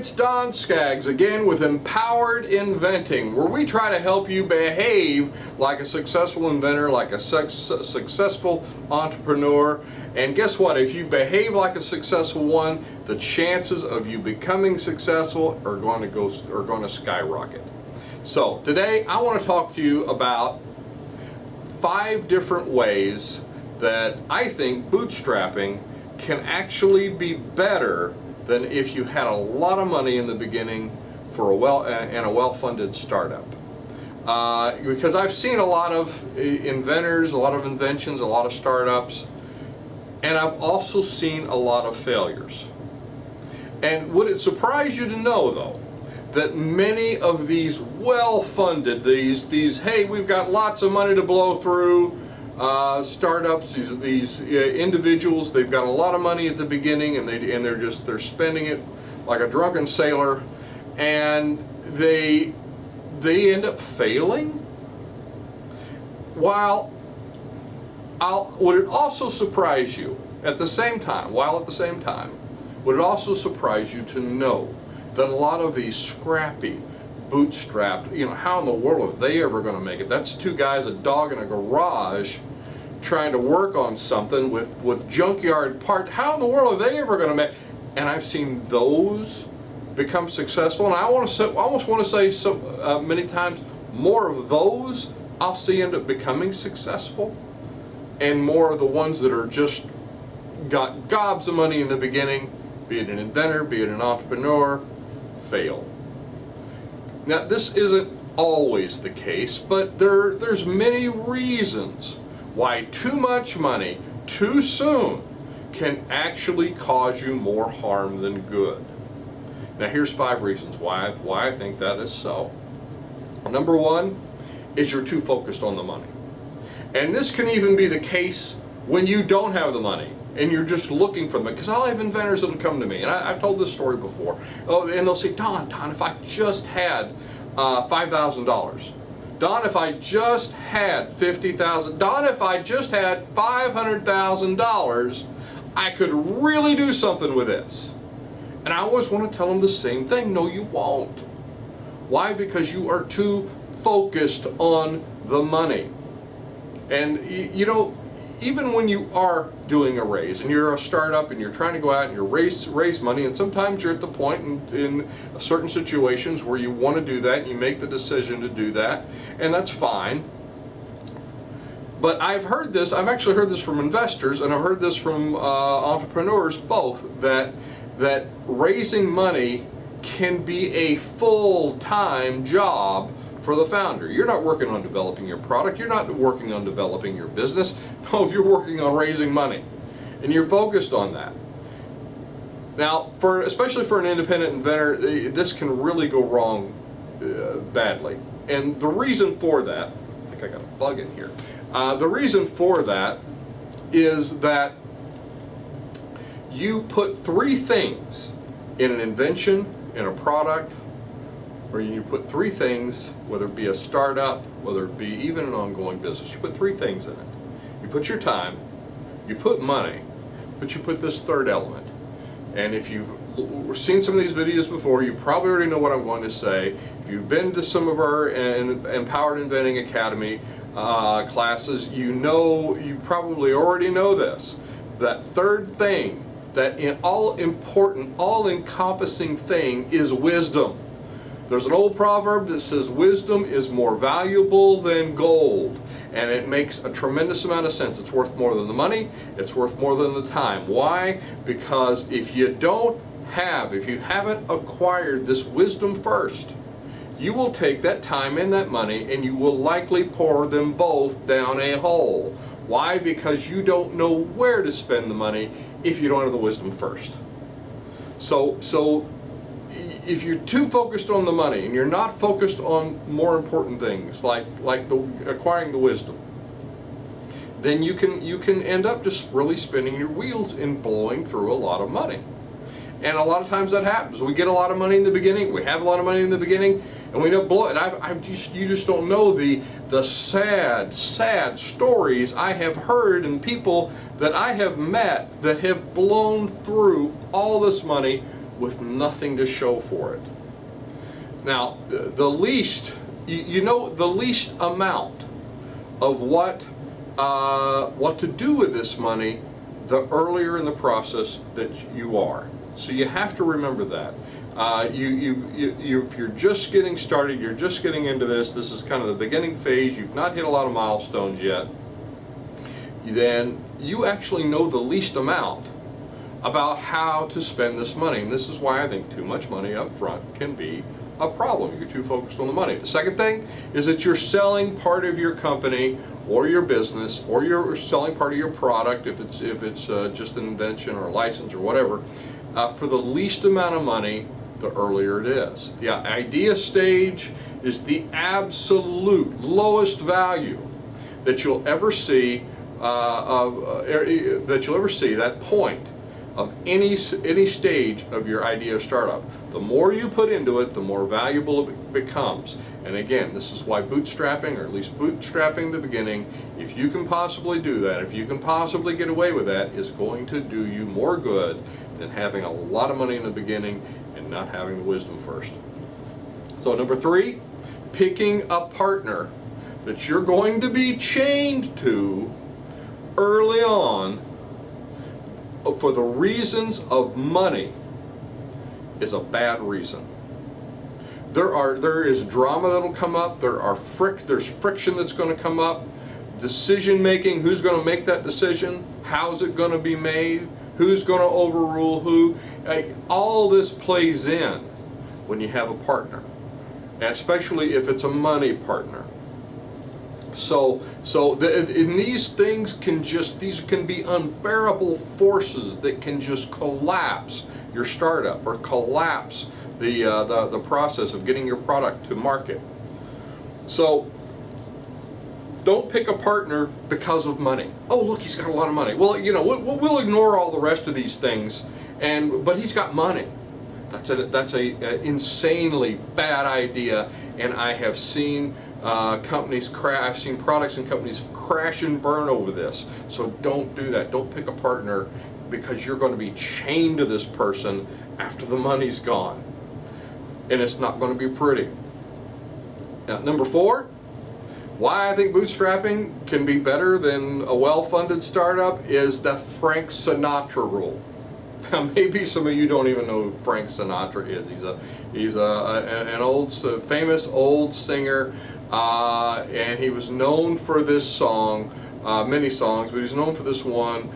it's Don Skaggs again with Empowered Inventing, where we try to help you behave like a successful inventor, like a successful entrepreneur. And guess what? If you behave like a successful one, the chances of you becoming successful are going to skyrocket. So today I want to talk to you about 5 different ways that I think bootstrapping can actually be better than if you had a lot of money in the beginning for a well-funded startup. Because I've seen a lot of inventors, a lot of inventions, a lot of startups, and I've also seen a lot of failures. And would it surprise you to know, though, that many of these well-funded, these hey, we've got lots of money to blow through, startups, these individuals, they've got a lot of money at the beginning, and they're spending it like a drunken sailor, and they end up failing. Would it also surprise you at the same time, would it also surprise you to know that a lot of these scrappy, bootstrapped, how in the world are they ever going to make it? That's 2 guys, a dog in a garage, trying to work on something with junkyard parts. How in the world are they ever going to make? And I've seen those become successful, and I almost want to say so many times more of those I'll see end up becoming successful, and more of the ones that are just got gobs of money in the beginning, be it an inventor, be it an entrepreneur, fail. Now, this isn't always the case, but there's many reasons why too much money too soon can actually cause you more harm than good. Now, here's 5 reasons why I think that is so. Number 1 is you're too focused on the money. And this can even be the case when you don't have the money and you're just looking for them. Because I'll have inventors that'll come to me, and I've told this story before. Oh, and they'll say, Don, if I just had $5,000. Don, if I just had $50,000. Don, if I just had $500,000, I could really do something with this. And I always want to tell them the same thing. No, you won't. Why? Because you are too focused on the money. And even when you are doing a raise and you're a startup and you're trying to go out and you raise money, and sometimes you're at the point in certain situations where you want to do that and you make the decision to do that, and that's fine. But I've actually heard this from investors, and I've heard this from entrepreneurs both, that raising money can be a full-time job for the founder. You're not working on developing your product. You're not working on developing your business. No, you're working on raising money, and you're focused on that. Now, especially for an independent inventor, this can really go wrong badly. And the reason for that, I think I got a bug in here. The reason for that is that you put 3 things in an invention, in a product, or you put 3 things, whether it be a startup, whether it be even an ongoing business, you put 3 things in it. You put your time, you put money, but you put this 3rd element. And if you've seen some of these videos before, you probably already know what I'm going to say. If you've been to some of our Empowered Inventing Academy classes, you probably already know this. That 3rd thing, that all-important, all-encompassing thing is wisdom. There's an old proverb that says wisdom is more valuable than gold, and it makes a tremendous amount of sense. It's worth more than the money, it's worth more than the time. Why? Because if you haven't acquired this wisdom first, you will take that time and that money and you will likely pour them both down a hole. Why? Because you don't know where to spend the money if you don't have the wisdom first. So if you're too focused on the money and you're not focused on more important things like acquiring the wisdom, then you can end up just really spinning your wheels and blowing through a lot of money. And a lot of times that happens. We get a lot of money in the beginning, we have a lot of money in the beginning, and we don't blow it. You just don't know the sad stories I have heard and people that I have met that have blown through all this money with nothing to show for it. Now, the least, the least amount of what to do with this money, the earlier in the process that you are. So you have to remember that. If you're just getting started, you're just getting into this is kind of the beginning phase, you've not hit a lot of milestones yet, then you actually know the least amount about how to spend this money. And this is why I think too much money up front can be a problem. You're too focused on the money. The second thing is that you're selling part of your company or your business, or you're selling part of your product if it's just an invention or a license or whatever, for the least amount of money, the earlier it is. The idea stage is the absolute lowest value that you'll ever see. That point of any stage of your idea startup. The more you put into it, the more valuable it becomes. And again, this is why bootstrapping, or at least bootstrapping the beginning, if you can possibly do that, if you can possibly get away with that, is going to do you more good than having a lot of money in the beginning and not having the wisdom first. So number 3, picking a partner that you're going to be chained to early on for the reasons of money is a bad reason. There is drama that'll come up. There's friction that's going to come up. Decision making. Who's going to make that decision? How's it going to be made? Who's going to overrule who? All this plays in when you have a partner, especially if it's a money partner. So these things can be unbearable forces that can just collapse your startup or collapse the process of getting your product to market. So don't pick a partner because of money. Oh, look, he's got a lot of money. Well, we'll ignore all the rest of these things, but he's got money. That's a insanely bad idea, and I have seen companies crash. I've seen products and companies crash and burn over this. So don't do that. Don't pick a partner because you're going to be chained to this person after the money's gone, and it's not going to be pretty. Now, number 4, why I think bootstrapping can be better than a well-funded startup is the Frank Sinatra rule. Now, maybe some of you don't even know who Frank Sinatra is. He's an old, famous old singer, and he was known for this song, many songs, but he's known for this one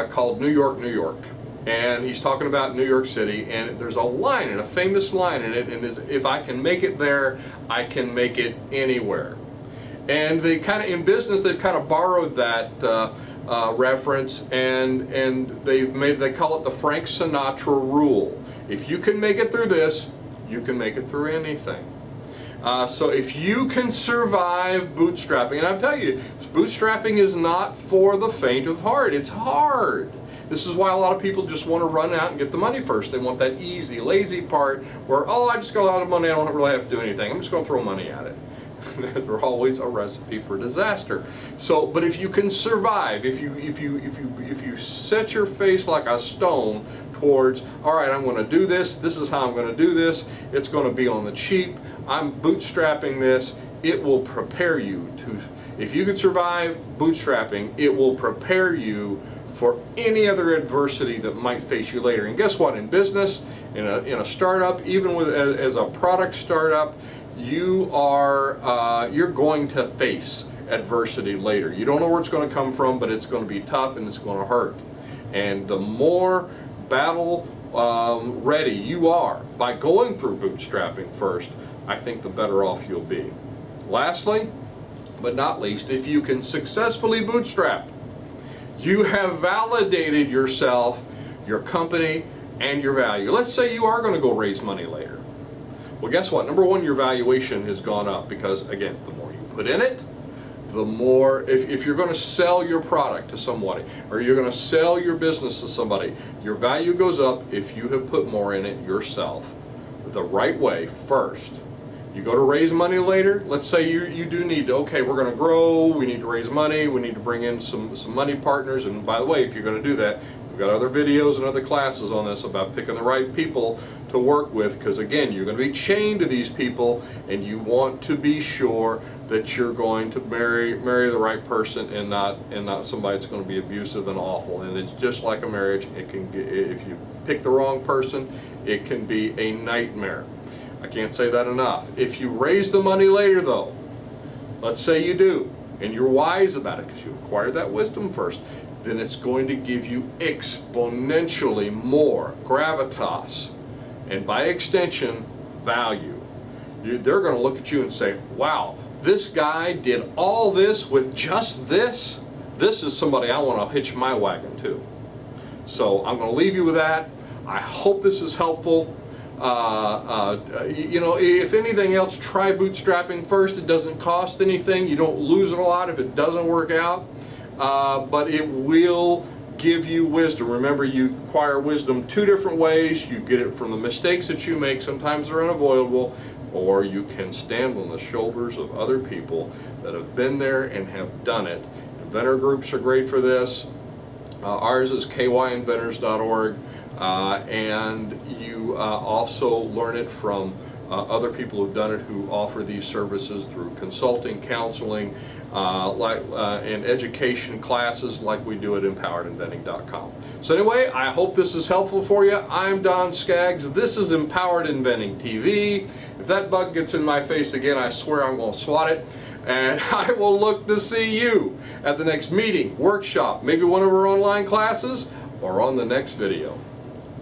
called New York, New York. And he's talking about New York City, and there's a famous line in it, and if I can make it there, I can make it anywhere. And in business, they've kind of borrowed that reference, and they call it the Frank Sinatra rule. If you can make it through this, you can make it through anything. So if you can survive bootstrapping, and I'll tell you, bootstrapping is not for the faint of heart. It's hard. This is why a lot of people just want to run out and get the money first. They want that easy, lazy part where, I just got a lot of money, I don't really have to do anything. I'm just going to throw money at it. They're always a recipe for disaster. So, but if you can survive, if you set your face like a stone towards, all right, I'm going to do this. This is how I'm going to do this. It's going to be on the cheap. I'm bootstrapping this. It will prepare you to. If you can survive bootstrapping, it will prepare you for any other adversity that might face you later. And guess what? In business, in a startup, even as a product startup, you're going to face adversity later. You don't know where it's going to come from, but it's going to be tough and it's going to hurt. And the more battle ready you are by going through bootstrapping first, I think the better off you'll be. Lastly, but not least, if you can successfully bootstrap, you have validated yourself, your company, and your value. Let's say you are going to go raise money later. Well, guess what? Number 1, your valuation has gone up because, again, the more you put in it, the more, if you're going to sell your product to somebody or you're going to sell your business to somebody, your value goes up if you have put more in it yourself the right way first. You go to raise money later, let's say you do need to, okay, we're going to grow, we need to raise money, we need to bring in some money partners, and by the way, if you're going to do that, We've got other videos and other classes on this about picking the right people to work with, because again, you're going to be chained to these people, and you want to be sure that you're going to marry the right person, and not somebody that's going to be abusive and awful. And it's just like a marriage. It can get, if you pick the wrong person, it can be a nightmare. I can't say that enough. If you raise the money later though, let's say you do, and you're wise about it because you acquired that wisdom first, then it's going to give you exponentially more gravitas, and by extension, value. They're going to look at you and say, wow, this guy did all this with just this. This is somebody I want to hitch my wagon to. So I'm going to leave you with that. I hope this is helpful. You know, if anything else, try bootstrapping first. It doesn't cost anything. You don't lose a lot if it doesn't work out. But it will give you wisdom. Remember, you acquire wisdom two different ways. You get it from the mistakes that you make. Sometimes they're unavoidable. Or you can stand on the shoulders of other people that have been there and have done it. Inventor groups are great for this. Ours is kyinventors.org. And you also learn it from other people who've done it, who offer these services through consulting, counseling, and education classes like we do at empoweredinventing.com. So anyway, I hope this is helpful for you. I'm Don Skaggs. This is Empowered Inventing TV. If that bug gets in my face again, I swear I'm going to swat it. And I will look to see you at the next meeting, workshop, maybe one of our online classes, or on the next video.